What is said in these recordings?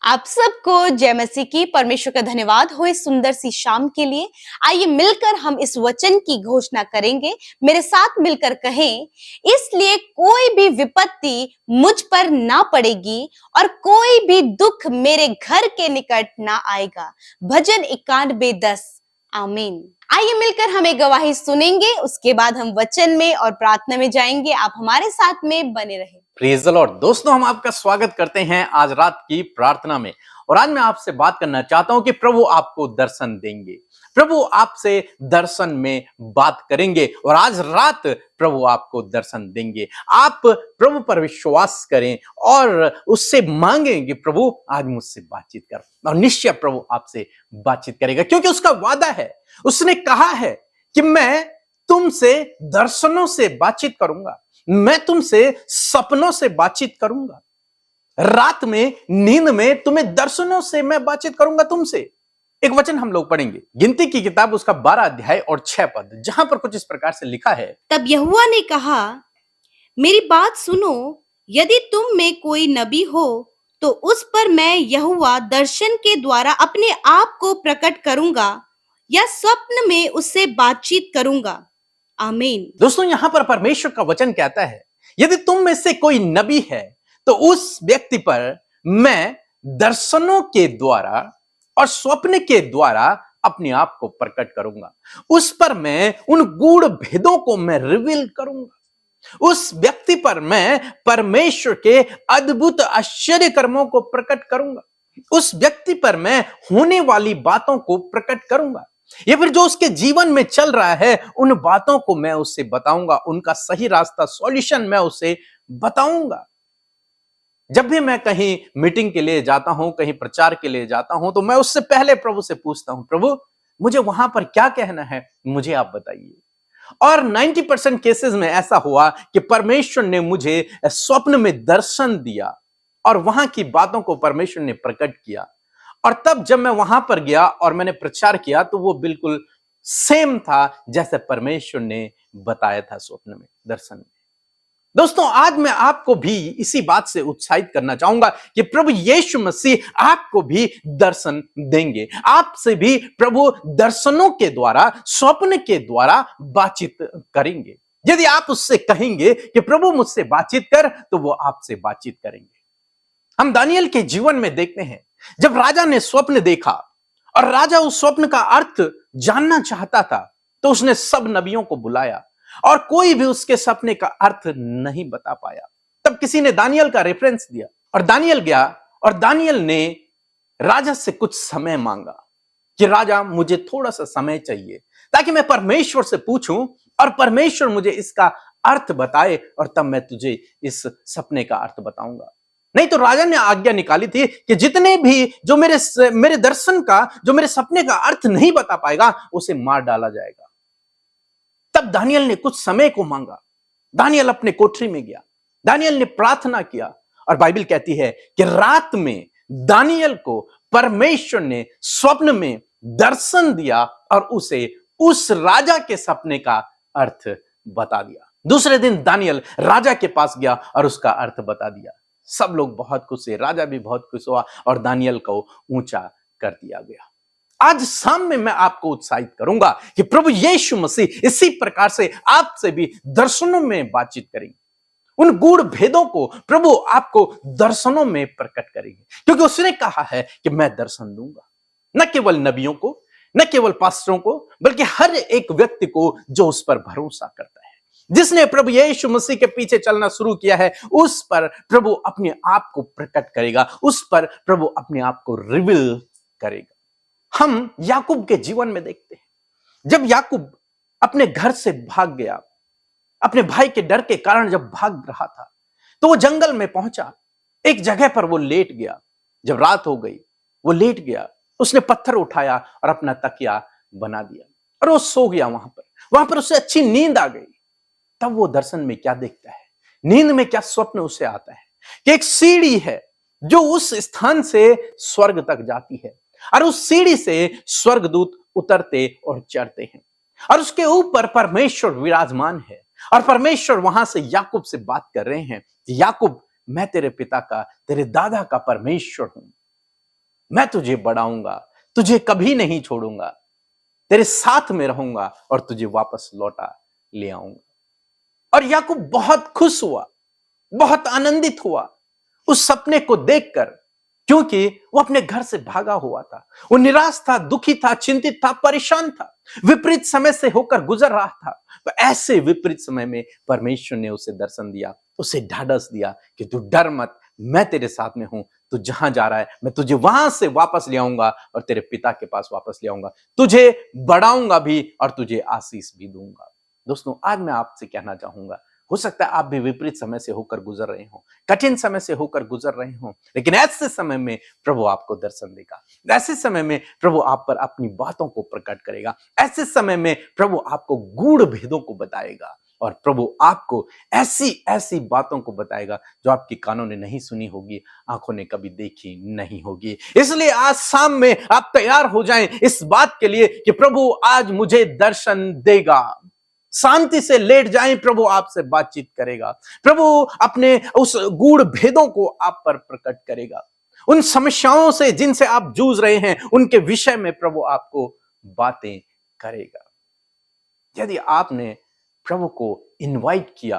आप सबको जय मसीह की। परमेश्वर का धन्यवाद हो इस सुंदर सी शाम के लिए। आइए मिलकर हम इस वचन की घोषणा करेंगे। मेरे साथ मिलकर कहें, इसलिए कोई भी विपत्ति मुझ पर ना पड़ेगी और कोई भी दुख मेरे घर के निकट ना आएगा। भजन 91:10। आमीन। आइए मिलकर हम एक गवाही सुनेंगे, उसके बाद हम वचन में और प्रार्थना में जाएंगे। आप हमारे साथ में बने रहें। Praise the Lord. दोस्तों, हम आपका स्वागत करते हैं आज रात की प्रार्थना में। और आज मैं आपसे बात करना चाहता हूं कि प्रभु आपको दर्शन देंगे, प्रभु आपसे दर्शन में बात करेंगे और आज रात प्रभु आपको दर्शन देंगे। आप प्रभु पर विश्वास करें और उससे मांगें कि प्रभु आज मुझसे बातचीत कर, और निश्चय प्रभु आपसे बातचीत करेगा, क्योंकि उसका वादा है। उसने कहा है कि मैं तुमसे दर्शनों से बातचीत करूंगा, मैं तुमसे सपनों से बातचीत करूंगा, रात में नींद में तुम्हें दर्शनों से मैं बातचीत करूंगा तुमसे। एक वचन हम लोग पढ़ेंगे, गिनती की किताब उसका 12 अध्याय और 6 पद, जहां पर कुछ इस प्रकार से लिखा है। तब यहोवा ने कहा, मेरी बात सुनो, यदि तुम में कोई नबी हो तो उस पर मैं यहोवा दर्शन के द्वारा अपने आप को प्रकट करूंगा या स्वप्न में उससे बातचीत करूंगा। आमीन। दोस्तों, यहां पर परमेश्वर का वचन कहता है, यदि तुम में से कोई नबी है तो उस व्यक्ति पर मैं दर्शनों के द्वारा और स्वप्न के द्वारा अपने आप को प्रकट करूंगा। उस पर मैं उन गूढ़ भेदों को मैं रिवील करूंगा। उस व्यक्ति पर मैं परमेश्वर के अद्भुत आश्चर्य कर्मों को प्रकट करूंगा। उस व्यक्ति पर मैं होने वाली बातों को प्रकट करूंगा, या फिर जो उसके जीवन में चल रहा है उन बातों को मैं उससे बताऊंगा, उनका सही रास्ता, सॉल्यूशन मैं उसे बताऊंगा। जब भी मैं कहीं मीटिंग के लिए जाता हूं, कहीं प्रचार के लिए जाता हूं, तो मैं उससे पहले प्रभु से पूछता हूं, प्रभु मुझे वहां पर क्या कहना है, मुझे आप बताइए। और 90% केसेस में ऐसा हुआ कि परमेश्वर ने मुझे स्वप्न में दर्शन दिया और वहां की बातों को परमेश्वर ने प्रकट किया। और तब जब मैं वहां पर गया और मैंने प्रचार किया तो वो बिल्कुल सेम था जैसे परमेश्वर ने बताया था स्वप्न में, दर्शन में। दोस्तों, आज मैं आपको भी इसी बात से उत्साहित करना चाहूंगा कि प्रभु यीशु मसीह आपको भी दर्शन देंगे। आपसे भी प्रभु दर्शनों के द्वारा, स्वप्न के द्वारा बातचीत करेंगे। यदि आप उससे कहेंगे कि प्रभु मुझसे बातचीत कर, तो वो आपसे बातचीत करेंगे। हम दानियल के जीवन में देखते हैं, जब राजा ने स्वप्न देखा और राजा उस स्वप्न का अर्थ जानना चाहता था, तो उसने सब नबियों को बुलाया और कोई भी उसके सपने का अर्थ नहीं बता पाया। तब किसी ने दानियल का रेफरेंस दिया और दानियल गया और दानियल ने राजा से कुछ समय मांगा कि राजा मुझे थोड़ा सा समय चाहिए ताकि मैं परमेश्वर से पूछूं और परमेश्वर मुझे इसका अर्थ बताए और तब मैं तुझे इस सपने का अर्थ बताऊंगा। नहीं तो राजा ने आज्ञा निकाली थी कि जितने भी जो मेरे दर्शन का, जो मेरे सपने का अर्थ नहीं बता पाएगा, उसे मार डाला जाएगा। तब दानियल ने कुछ समय को मांगा। दानियल अपने कोठरी में गया, दानियल ने प्रार्थना किया और बाइबल कहती है कि रात में दानियल को परमेश्वर ने स्वप्न में दर्शन दिया और उसे उस राजा के सपने का अर्थ बता दिया। दूसरे दिन दानियल राजा के पास गया और उसका अर्थ बता दिया। सब लोग बहुत खुश हुए, राजा भी बहुत खुश हुआ और दानियल को ऊंचा कर दिया गया। आज शाम में मैं आपको उत्साहित करूंगा कि प्रभु यीशु मसीह इसी प्रकार से आपसे भी दर्शनों में बातचीत करेंगे। उन गूढ़ भेदों को प्रभु आपको दर्शनों में प्रकट करेंगे, क्योंकि उसने कहा है कि मैं दर्शन दूंगा, न केवल नबियों को, न केवल पास्टरों को, बल्कि हर एक व्यक्ति को जो उस पर भरोसा करता है। जिसने प्रभु यीशु मसीह के पीछे चलना शुरू किया है, उस पर प्रभु अपने आप को प्रकट करेगा, उस पर प्रभु अपने आप को रिवील करेगा। हम याकूब के जीवन में देखते हैं, जब याकूब अपने घर से भाग गया, अपने भाई के डर के कारण जब भाग रहा था, तो वो जंगल में पहुंचा। एक जगह पर वो लेट गया। जब रात हो गई, वो लेट गया। उसने पत्थर उठाया और अपना तकिया बना दिया और वो सो गया। वहां पर उसे अच्छी नींद आ गई। तब वो दर्शन में क्या देखता है, नींद में क्या स्वप्न उसे आता है कि एक सीढ़ी है जो उस स्थान से स्वर्ग तक जाती है और उस सीढ़ी से स्वर्गदूत उतरते और चढ़ते हैं और उसके ऊपर परमेश्वर विराजमान है और परमेश्वर वहां से याकूब से बात कर रहे हैं कि याकूब, मैं तेरे पिता का, तेरे दादा का परमेश्वर हूं। मैं तुझे बढ़ाऊंगा, तुझे कभी नहीं छोड़ूंगा, तेरे साथ में रहूंगा और तुझे वापस लौटा ले आऊंगा। और याकूब बहुत खुश हुआ, बहुत आनंदित हुआ उस सपने को देखकर, क्योंकि वो अपने घर से भागा हुआ था। वो निराश था, दुखी था, चिंतित था, परेशान था, विपरीत समय से होकर गुजर रहा था। तो ऐसे विपरीत समय में परमेश्वर ने उसे दर्शन दिया, उसे ढाढ़स दिया कि तू डर मत, मैं तेरे साथ में हूं, तू जहां जा रहा है मैं तुझे वहां से वापस ले आऊंगा और तेरे पिता के पास वापस ले आऊंगा, तुझे बढ़ाऊंगा भी और तुझे आशीष भी दूंगा। दोस्तों, आज मैं आपसे कहना चाहूंगा, हो सकता है आप भी विपरीत समय से होकर गुजर रहे हो, कठिन समय से होकर गुजर रहे हो, लेकिन ऐसे समय में प्रभु आपको दर्शन देगा। ऐसे समय में प्रभु आप पर अपनी बातों को प्रकट करेगा। ऐसे समय में प्रभु आपको गूढ़ भेदों को बताएगा और प्रभु आपको ऐसी ऐसी बातों को बताएगा जो आपकी कानों ने नहीं सुनी होगी, आंखों ने कभी देखी नहीं होगी। इसलिए आज शाम में आप तैयार हो जाएं इस बात के लिए कि प्रभु आज मुझे दर्शन देगा। शांति से लेट जाएं, प्रभु आपसे बातचीत करेगा। प्रभु अपने उस गूढ़ भेदों को आप पर प्रकट करेगा। उन समस्याओं से जिनसे आप जूझ रहे हैं, उनके विषय में प्रभु आपको बातें करेगा। यदि आपने प्रभु को इनवाइट किया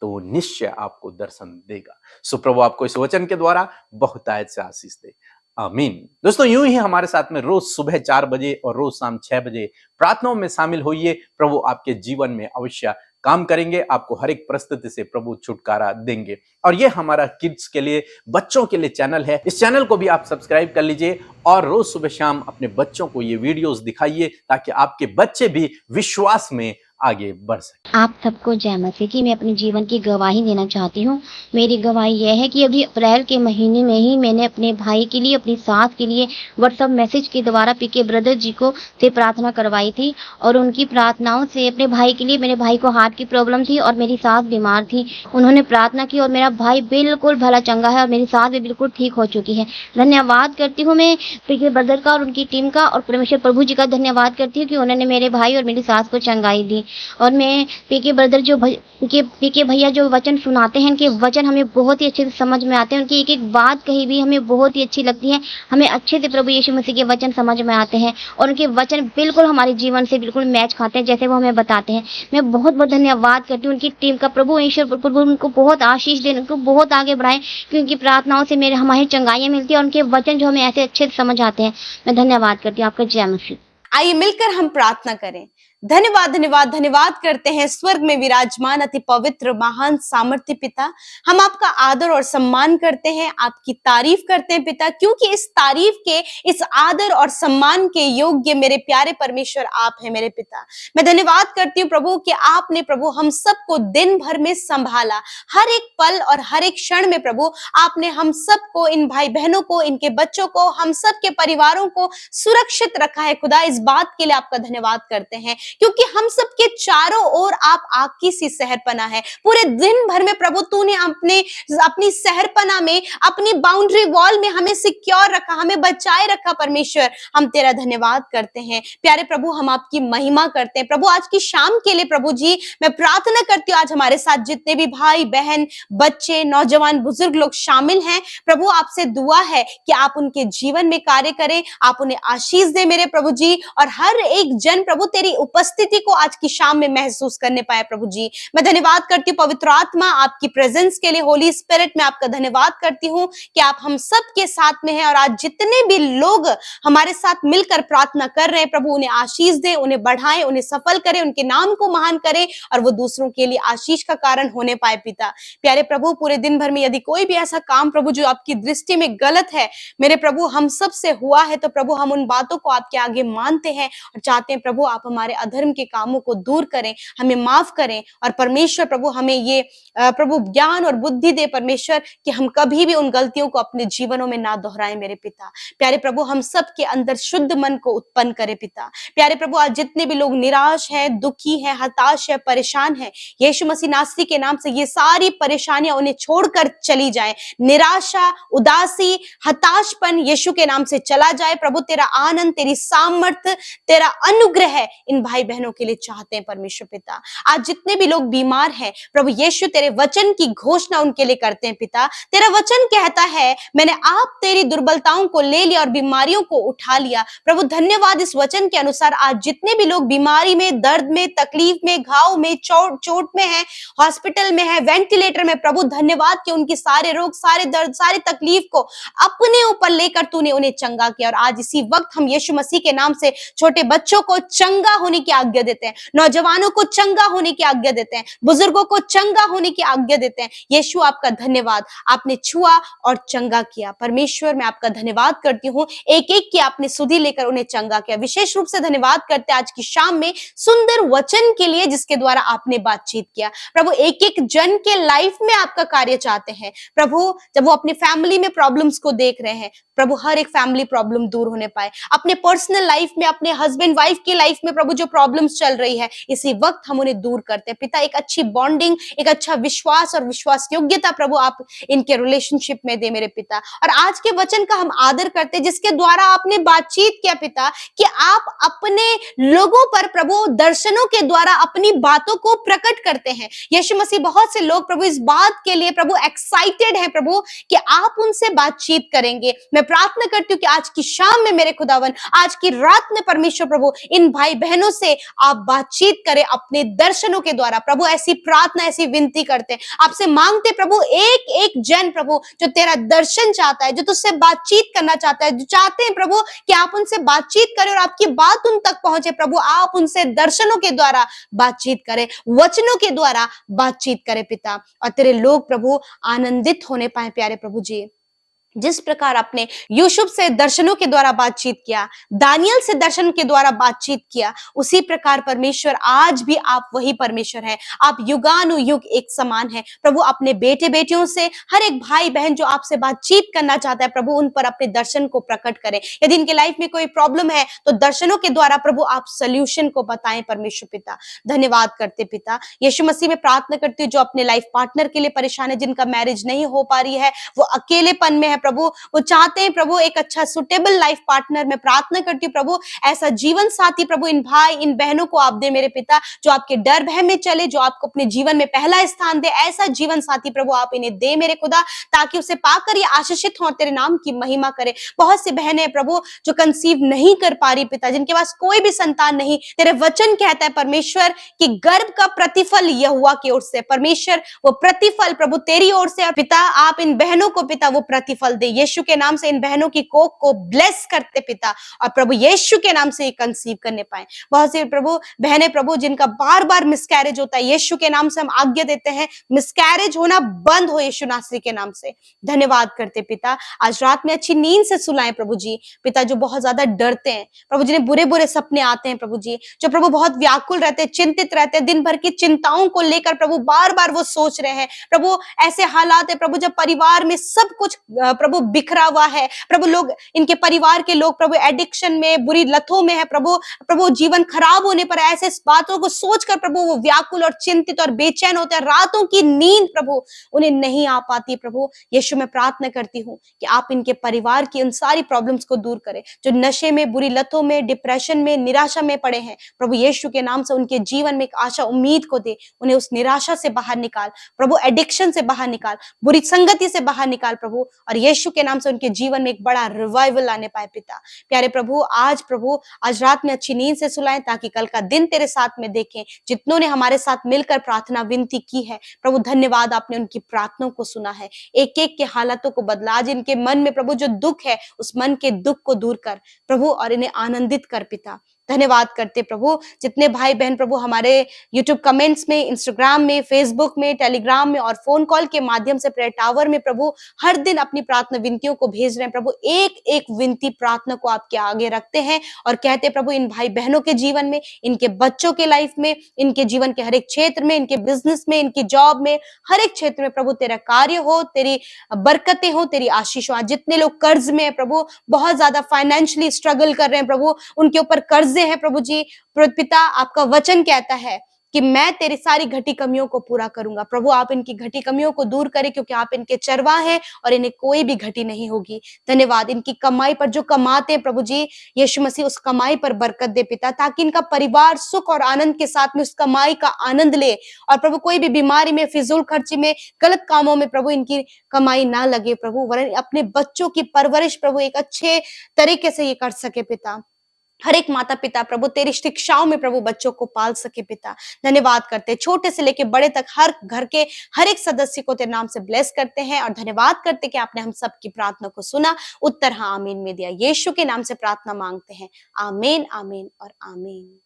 तो वो निश्चय आपको दर्शन देगा। सो प्रभु आपको इस वचन के द्वारा बहुतायत से आशीष दे। आमीन। दोस्तों, यूं ही हमारे साथ में रोज सुबह 4 बजे और रोज शाम 6 बजे प्रार्थनाओं में शामिल होइए। प्रभु आपके जीवन में अवश्य काम करेंगे, आपको हर एक परिस्थिति से प्रभु छुटकारा देंगे। और ये हमारा किड्स के लिए, बच्चों के लिए चैनल है। इस चैनल को भी आप सब्सक्राइब कर लीजिए और रोज सुबह शाम अपने बच्चों को ये वीडियोस दिखाइए ताकि आपके बच्चे भी विश्वास में आगे बढ़ सके। आप सबको जय मसीह की। मैं अपने जीवन की गवाही देना चाहती हूँ। मेरी गवाही यह है कि अभी अप्रैल के महीने में ही मैंने अपने भाई के लिए, अपनी सास के लिए व्हाट्सएप मैसेज के द्वारा पीके ब्रदर जी को से प्रार्थना करवाई थी और उनकी प्रार्थनाओं से अपने भाई के लिए, मेरे भाई को हार्ट की प्रॉब्लम थी और मेरी सास बीमार थी, उन्होंने प्रार्थना की और मेरा भाई बिल्कुल भला चंगा है और मेरी सास भी बिल्कुल ठीक हो चुकी है। धन्यवाद करती हूँ मैं पीके ब्रदर का और उनकी टीम का और परमेश्वर प्रभु जी का धन्यवाद करती हूँ कि उन्होंने मेरे भाई और मेरी सास को चंगाई दी। और मैं पीके ब्रदर जो पीके भैया जो वचन सुनाते हैं, उनके वचन हमें बहुत ही अच्छे से समझ में आते हैं। उनकी एक एक बात कही भी हमें बहुत ही अच्छी लगती है। हमें अच्छे से प्रभु यीशु मसीह के वचन समझ में आते हैं और उनके वचन बिल्कुल हमारे जीवन से बिल्कुल मैच खाते हैं जैसे वो हमें बताते हैं। मैं बहुत बहुत धन्यवाद करती हूँ उनकी टीम का। प्रभु ईश्वर प्रभु उनको बहुत आशीष दें, उनको बहुत आगे बढ़ाएं, क्योंकि उनकी प्रार्थनाओं से मेरे हमारी चंगाइयाँ मिलती है और उनके वचन जो हमें ऐसे अच्छे से समझ आते हैं। मैं धन्यवाद करती हूँ आपका। जय मसीह। आइए मिलकर हम प्रार्थना करें। धन्यवाद धन्यवाद धन्यवाद करते हैं स्वर्ग में विराजमान अति पवित्र महान सामर्थ्य पिता। हम आपका आदर और सम्मान करते हैं, आपकी तारीफ करते हैं पिता, क्योंकि इस तारीफ के, इस आदर और सम्मान के योग्य मेरे प्यारे परमेश्वर आप हैं मेरे पिता। मैं धन्यवाद करती हूँ प्रभु कि आपने प्रभु हम सबको दिन भर में संभाला, हर एक पल और हर एक क्षण में प्रभु आपने हम सबको, इन भाई बहनों को, इनके बच्चों को, हम सब के परिवारों को सुरक्षित रखा है खुदा। इस बात के लिए आपका धन्यवाद करते हैं, क्योंकि हम सबके चारों ओर आप आग की सी सहरपना है। पूरे दिन भर में प्रभु तूने अपनी सहरपना में, अपनी बाउंड्री वॉल में हमें सिक्योर रखा, हमें बचाए रखा। परमेश्वर, हम तेरा धन्यवाद करते हैं प्यारे प्रभु, हम आपकी महिमा करते हैं प्रभु। आज की शाम के लिए प्रभु जी मैं प्रार्थना करती हूँ, आज हमारे साथ जितने भी भाई बहन, बच्चे, नौजवान, बुजुर्ग लोग शामिल हैं प्रभु, आपसे दुआ है कि आप उनके जीवन में कार्य करें, आप उन्हें आशीष दे मेरे प्रभु जी, और हर एक जन प्रभु तेरी उपस्थिति को आज की शाम में महसूस करने पाए प्रभु जी। मैं धन्यवाद करती हूँ पवित्र आत्मा आपकी प्रेजेंस के लिए। होली स्पिरिट में आपका धन्यवाद करती हूँ कि आप हम सब के साथ में हैं, और आज जितने भी लोग हमारे साथ मिलकर प्रार्थना कर रहे हैं प्रभु, उन्हें आशीष दे, उन्हें बढ़ाएं, उन्हें सफल करें, उनके नाम को महान करें और वो दूसरों के लिए आशीष का कारण होने पाए पिता। प्यारे प्रभु, पूरे दिन भर में यदि कोई भी ऐसा काम प्रभु जो आपकी दृष्टि में गलत है मेरे प्रभु हम सब से हुआ है, तो प्रभु हम उन बातों को आपके आगे मानते हैं और चाहते हैं प्रभु आप हमारे अधर्म के कामों को दूर करें, हमें माफ करें, और परमेश्वर प्रभु हमें ये प्रभु ज्ञान और बुद्धि दे परमेश्वर कि हम कभी भी उन गलतियों को अपने जीवनों में ना दोहराएं मेरे पिता। प्यारे प्रभु, हम सब के अंदर शुद्ध मन को उत्पन्न करें पिता। प्यारे प्रभु, आज जितने भी लोग निराश है, दुखी है, हताश है, परेशान है, यीशु मसीह नासरी के नाम से ये सारी परेशानियां उन्हें छोड़कर चली जाए। निराशा, उदासी, हताशपन यीशु के नाम से चला जाए प्रभु। तेरा आनंद, तेरी सामर्थ, तेरा अनुग्रह इन भाई भाई बहनों के लिए चाहते हैं परमेश्वर पिता। आज जितने भी लोग बीमार हैं प्रभु यीशु, तेरे वचन की घोषणा उनके लिए करते हैं पिता। तेरा वचन कहता है मैंने आप तेरी दुर्बलताओं को ले लिया और बीमारियों को उठा लिया। प्रभु धन्यवाद, इस वचन के अनुसार आज जितने भी लोग बीमारी में, दर्द में, तकलीफ में, घाव में, चोट में है, हॉस्पिटल में है, वेंटिलेटर में, प्रभु धन्यवाद कि उनकी सारे रोग, सारे दर्द, सारी तकलीफ को अपने ऊपर लेकर तूने उन्हें चंगा किया। और आज इसी वक्त हम यीशु मसीह के नाम से छोटे बच्चों को चंगा होने की आज्ञा देते हैं, नौजवानों को चंगा होने की आज्ञा देते हैं, बुजुर्गों को चंगा होने की आज्ञा देते हैं। यीशु आपका धन्यवाद, आपने छुआ और चंगा किया। परमेश्वर मैं आपका धन्यवाद करती हूँ, एक एक की आपने सुधि लेकर उन्हें चंगा किया। विशेष रूप से धन्यवाद करते आज की शाम में सुंदर वचन के लिए जिसके द्वारा आपने बातचीत किया। प्रभु एक एक जन के लाइफ में आपका कार्य चाहते हैं प्रभु। जब वो अपनी फैमिली में प्रॉब्लम्स को देख रहे हैं प्रभु, हर एक फैमिली प्रॉब्लम दूर होने पाए। अपने पर्सनल लाइफ में, अपने हस्बैंड वाइफ की लाइफ में प्रभु जो प्रॉब्लम्स चल रही है इसी वक्त हम उन्हें दूर करते हैं पिता। एक अच्छी बॉन्डिंग, एक अच्छा विश्वास और विश्वास योग्यता प्रभु आप इनके रिलेशनशिप में दे मेरे पिता। और आज के वचन का हम आदर करते हैं जिसके द्वारा आपने बातचीत किया पिता कि आप अपने लोगों पर प्रभु दर्शनों के द्वारा अपनी बातों को प्रकट करते हैं। यीशु मसीह, बहुत से लोग प्रभु इस बात के लिए प्रभु एक्साइटेड हैं प्रभु कि आप उनसे बातचीत करेंगे। मैं प्रार्थना करती हूँ कि आज की शाम में मेरे खुदावन, आज की रात में परमेश्वर प्रभु इन भाई बहनों से आप बातचीत करें अपने दर्शनों के द्वारा प्रभु। ऐसी प्रार्थना, ऐसी विनती करते हैं, आपसे मांगते प्रभु, एक एक जन प्रभु जो तेरा दर्शन चाहता है, जो तुझसे बातचीत करना चाहता है, जो चाहते हैं प्रभु कि आप उनसे बातचीत करें और आपकी बात उन तक पहुंचे प्रभु, आप उनसे दर्शनों के द्वारा बातचीत करें, वचनों के द्वारा बातचीत करें पिता। और तेरे लोग प्रभु आनंदित होने पाए प्यारे प्रभु जी। जिस प्रकार आपने यूसुफ से दर्शनों के द्वारा बातचीत किया, दानियल से दर्शन के द्वारा बातचीत किया, उसी प्रकार परमेश्वर आज भी आप वही परमेश्वर हैं। आप युगानुयुग एक समान हैं प्रभु। अपने बेटे बेटियों से, हर एक भाई बहन जो आपसे बातचीत करना चाहता है प्रभु, उन पर अपने दर्शन को प्रकट करें। यदि इनके लाइफ में कोई प्रॉब्लम है तो दर्शनों के द्वारा प्रभु आप सोल्यूशन को बताएं परमेश्वर पिता। धन्यवाद करते पिता। यीशु मसीह में प्रार्थना करती हूँ जो अपने लाइफ पार्टनर के लिए परेशान है, जिनका मैरिज नहीं हो पा रही है, वो अकेलेपन में है प्रभु, वो चाहते हैं प्रभु एक अच्छा सुटेबल लाइफ पार्टनर। मैं प्रार्थना करती हूँ प्रभु ऐसा जीवन साथी प्रभु इन भाई इन बहनों को आप दे मेरे पिता, जो आपके डर भय में चले, जो आपको अपने जीवन में पहला स्थान दे। ऐसा जीवन साथी प्रभु आप इन्हें दे मेरे खुदा, ताकि उसे पाकर ये आशीषित हो और तेरे नाम की महिमा करे। बहुत सी बहनें प्रभु जो कंसीव नहीं कर पा रही पिता, जिनके पास कोई भी संतान नहीं, तेरे वचन कहता है परमेश्वर कि गर्भ का प्रतिफल यहोवा की ओर से। परमेश्वर वो प्रतिफल प्रभु तेरी ओर से पिता, आप इन बहनों को पिता वो प्रतिफल दे। यीशु के नाम से इन बहनों की कोख को ब्लेस करते पिता, और प्रभु यीशु के नाम से ये कंसीव करने पाए। बहुत सी प्रभु बहनें प्रभु जिनका बार बार मिसकैरेज होता है, यीशु के नाम से हम आज्ञा देते हैं मिसकैरेज होना बंद हो यीशु नासरी के नाम से। धन्यवाद करते पिता, आज रात में अच्छी नींद से सुलाएं प्रभु जी। पिता जो बहुत ज्यादा डरते हैं प्रभु, जिन्हें बुरे बुरे सपने आते हैं प्रभु जी, जो प्रभु बहुत व्याकुल रहते हैं, चिंतित रहते हैं, दिन भर की चिंताओं को लेकर प्रभु बार बार वो सोच रहे हैं प्रभु। ऐसे हालात है प्रभु जब परिवार में सब कुछ प्रभु बिखरा हुआ है प्रभु, लोग इनके परिवार के लोग प्रभु एडिक्शन में, बुरी लतों में है प्रभु। प्रभु जीवन खराब होने पर ऐसे बातों को सोचकर प्रभु वो व्याकुल और चिंतित और बेचैन होते हैं। रातों की नींद प्रभु उन्हें नहीं आ पाती प्रभु। यीशु मैं प्रार्थना करती हूँ कि आप इनके परिवार की उन सारी प्रॉब्लम्स को दूर करें, जो नशे में, बुरी लतों में, डिप्रेशन में, निराशा में पड़े हैं प्रभु। यीशु के नाम से उनके जीवन में एक आशा उम्मीद को दे, उन्हें उस निराशा से बाहर निकाल प्रभु, एडिक्शन से बाहर निकाल, बुरी संगति से बाहर निकाल प्रभु, और यीशु के नाम से उनके जीवन में एक बड़ा रिवाइवल आने पाए पिता। प्यारे प्रभु आज रात में अच्छी नींद से सुलाएं, ताकि कल का दिन तेरे साथ में देखें। जितनों ने हमारे साथ मिलकर प्रार्थना विनती की है प्रभु, धन्यवाद आपने उनकी प्रार्थनाओं को सुना है, एक एक के हालातों को बदला। आज इनके मन में प्रभु जो दुख है, उस मन के दुख को दूर कर प्रभु, और इन्हें आनंदित कर पिता। धन्यवाद करते प्रभु, जितने भाई बहन प्रभु हमारे यूट्यूब कमेंट्स में, इंस्टाग्राम में, फेसबुक में, टेलीग्राम में और फोन कॉल के माध्यम से प्रेयर टावर में प्रभु हर दिन अपनी प्रार्थना विनतियों को भेज रहे हैं प्रभु, एक एक विनती प्रार्थना को आपके आगे रखते हैं और कहते प्रभु इन भाई बहनों के जीवन में, इनके बच्चों के लाइफ में, इनके जीवन के हर एक क्षेत्र में, इनके बिजनेस में, इनकी जॉब में, हर एक क्षेत्र में प्रभु तेरा कार्य हो, तेरी बरकतें हो, तेरी आशीष हो। आज जितने लोग कर्ज में है प्रभु, बहुत ज्यादा फाइनेंशियली स्ट्रगल कर रहे हैं प्रभु, उनके ऊपर कर्जे हैं प्रभु जी, पिता आपका वचन कहता है कि मैं तेरी सारी घटी कमियों को पूरा करूंगा। प्रभु आप इनकी घटी कमियों को दूर करें, क्योंकि आप इनके चरवाह हैं और इन्हें कोई भी घटी नहीं होगी। धन्यवाद, इनकी कमाई पर जो कमाते हैं प्रभु जी, यीशु मसीह उस कमाई पर बरकत दे पिता, ताकि इनका परिवार सुख और आनंद के साथ में उस कमाई का आनंद ले। और प्रभु कोई भी बीमारी में, फिजूल खर्ची में, गलत कामों में प्रभु इनकी कमाई ना लगे प्रभु, वरन अपने बच्चों की परवरिश प्रभु एक अच्छे तरीके से ये कर सके पिता। हर एक माता पिता प्रभु तेरी शिक्षाओं में प्रभु बच्चों को पाल सके पिता। धन्यवाद करते, छोटे से लेके बड़े तक हर घर के हर एक सदस्य को तेरे नाम से ब्लेस करते हैं और धन्यवाद करते कि आपने हम सब की प्रार्थना को सुना, उत्तर हाँ आमीन में दिया। यीशु के नाम से प्रार्थना मांगते हैं, आमीन आमीन और आमीन।